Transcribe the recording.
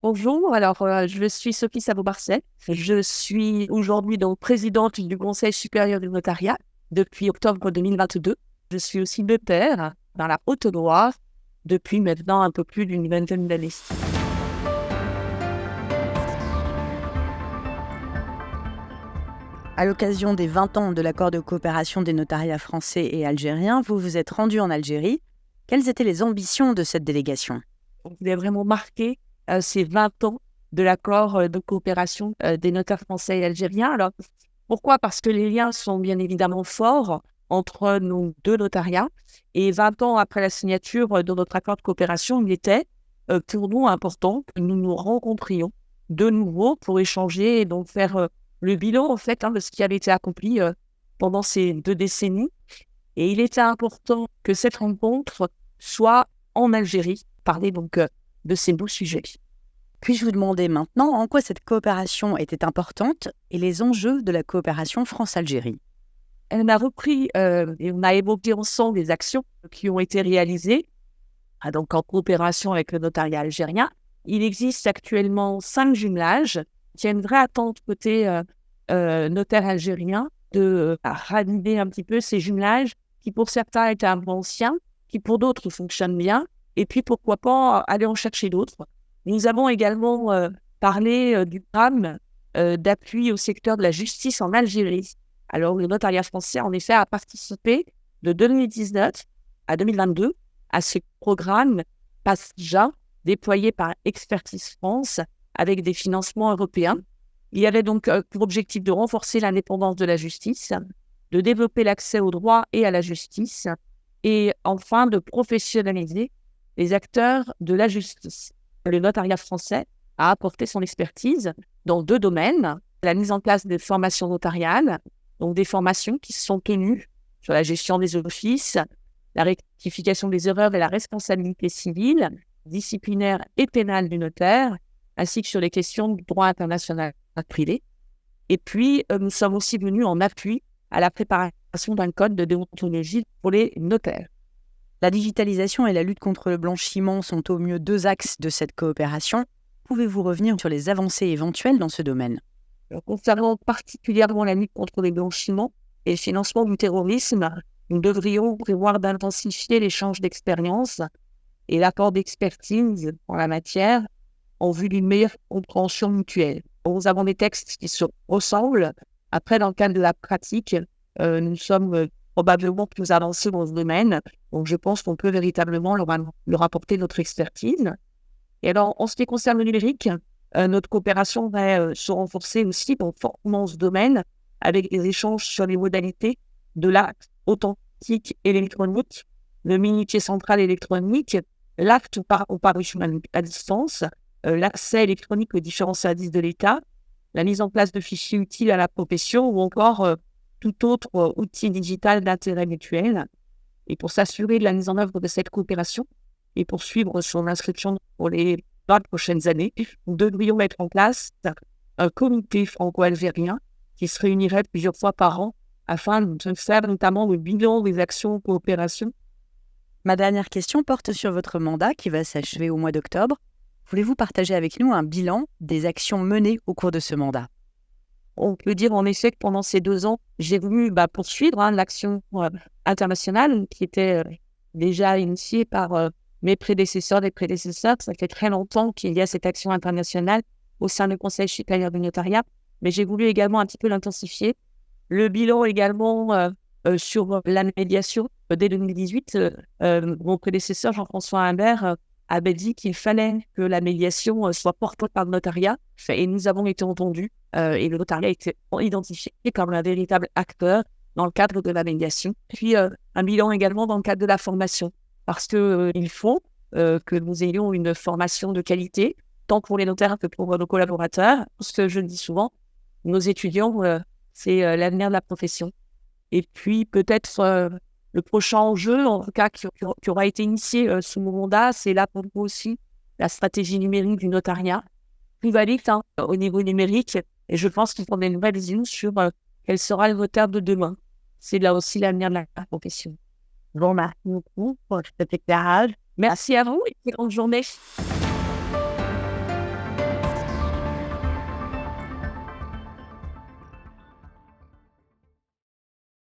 Bonjour, je suis Sophie Sabo-Barcet. Je suis aujourd'hui donc présidente du Conseil supérieur du notariat depuis octobre 2022. Je suis aussi notaire dans la Haute-Loire depuis maintenant un peu plus d'une vingtaine d'années. À l'occasion des 20 ans de l'accord de coopération des notariats français et algériens, vous vous êtes rendu en Algérie. Quelles étaient les ambitions de cette délégation ? On voulait vraiment marquer ces 20 ans de l'accord de coopération des notaires français et algériens. Alors, pourquoi ? Parce que les liens sont bien évidemment forts entre nos deux notariats. Et 20 ans après la signature de notre accord de coopération, il était pour nous important que nous nous rencontrions de nouveau pour échanger et donc faire le bilan en fait de ce qui avait été accompli pendant ces 2 décennies. Et il était important que cette rencontre soit en Algérie, parler donc de ces beaux sujets. Puis-je vous demander maintenant en quoi cette coopération était importante et les enjeux de la coopération France-Algérie ? Elle a repris et on a évoqué ensemble les actions qui ont été réalisées donc en coopération avec le notariat algérien. Il existe actuellement 5 jumelages. Il y a une vraie attente côté notaire algérien de raviver un petit peu ces jumelages qui pour certains étaient un peu anciens, qui pour d'autres fonctionnent bien, et puis pourquoi pas aller en chercher d'autres. Nous avons également parlé du programme d'appui au secteur de la justice en Algérie. Alors, le notariat français, en effet, a participé de 2019 à 2022 à ce programme PASJA déployé par Expertise France avec des financements européens. Il y avait donc pour objectif de renforcer l'indépendance de la justice, de développer l'accès au droit et à la justice, et enfin de professionnaliser les acteurs de la justice. Le notariat français a apporté son expertise dans 2 domaines, la mise en place des formations notariales, donc des formations qui sont tenues sur la gestion des offices, la rectification des erreurs et la responsabilité civile, disciplinaire et pénale du notaire, ainsi que sur les questions du droit international privé. Et puis, nous sommes aussi venus en appui à la préparation d'un code de déontologie pour les notaires. La digitalisation et la lutte contre le blanchiment sont au mieux 2 axes de cette coopération. Pouvez-vous revenir sur les avancées éventuelles dans ce domaine ? Alors, concernant particulièrement la lutte contre les blanchiments et le financement du terrorisme, nous devrions prévoir d'intensifier l'échange d'expériences et l'apport d'expertise en la matière en vue d'une meilleure compréhension mutuelle. Nous avons des textes qui se ressemblent. Après, dans le cadre de la pratique, nous sommes probablement plus avancés dans ce domaine. Donc, je pense qu'on peut véritablement leur apporter notre expertise. Et alors, en ce qui concerne le numérique, notre coopération va se renforcer aussi dans ce domaine avec des échanges sur les modalités de l'acte authentique électronique, le minutier central électronique, l'acte au parution à distance, l'accès électronique aux différents services de l'État, la mise en place de fichiers utiles à la profession ou encore tout autre outil digital d'intérêt mutuel. Et pour s'assurer de la mise en œuvre de cette coopération et poursuivre son inscription pour les 20 prochaines années, nous devrions mettre en place un comité franco-algérien qui se réunirait plusieurs fois par an afin de faire notamment le bilan des actions de coopération. Ma dernière question porte sur votre mandat qui va s'achever au mois d'octobre. Voulez-vous partager avec nous un bilan des actions menées au cours de ce mandat ? On peut dire en effet que pendant ces 2 ans, j'ai voulu poursuivre l'action internationale qui était déjà initiée par mes prédécesseurs, des prédécesseurs. Ça fait très longtemps qu'il y a cette action internationale au sein du Conseil supérieur du notariat, mais j'ai voulu également un petit peu l'intensifier. Le bilan également sur la médiation. Dès 2018, mon prédécesseur Jean-François Humbert avait dit qu'il fallait que la médiation soit portée par le notariat, et nous avons été entendus, et le notariat a été identifié comme un véritable acteur dans le cadre de la médiation. Puis un bilan également dans le cadre de la formation, parce qu'il faut que nous ayons une formation de qualité, tant pour les notaires que pour nos collaborateurs, parce que je le dis souvent, nos étudiants, c'est l'avenir de la profession. Et puis peut-être le prochain enjeu, en tout cas qui aura été initié sous mon mandat, c'est là pour nous aussi la stratégie numérique du notariat, plus valide au niveau numérique. Et je pense qu'il faut des nouvelles visions sur quel sera le notaire de demain. C'est là aussi l'avenir de la profession. Bon, merci beaucoup pour cet éclairage. Merci à vous et bonne journée.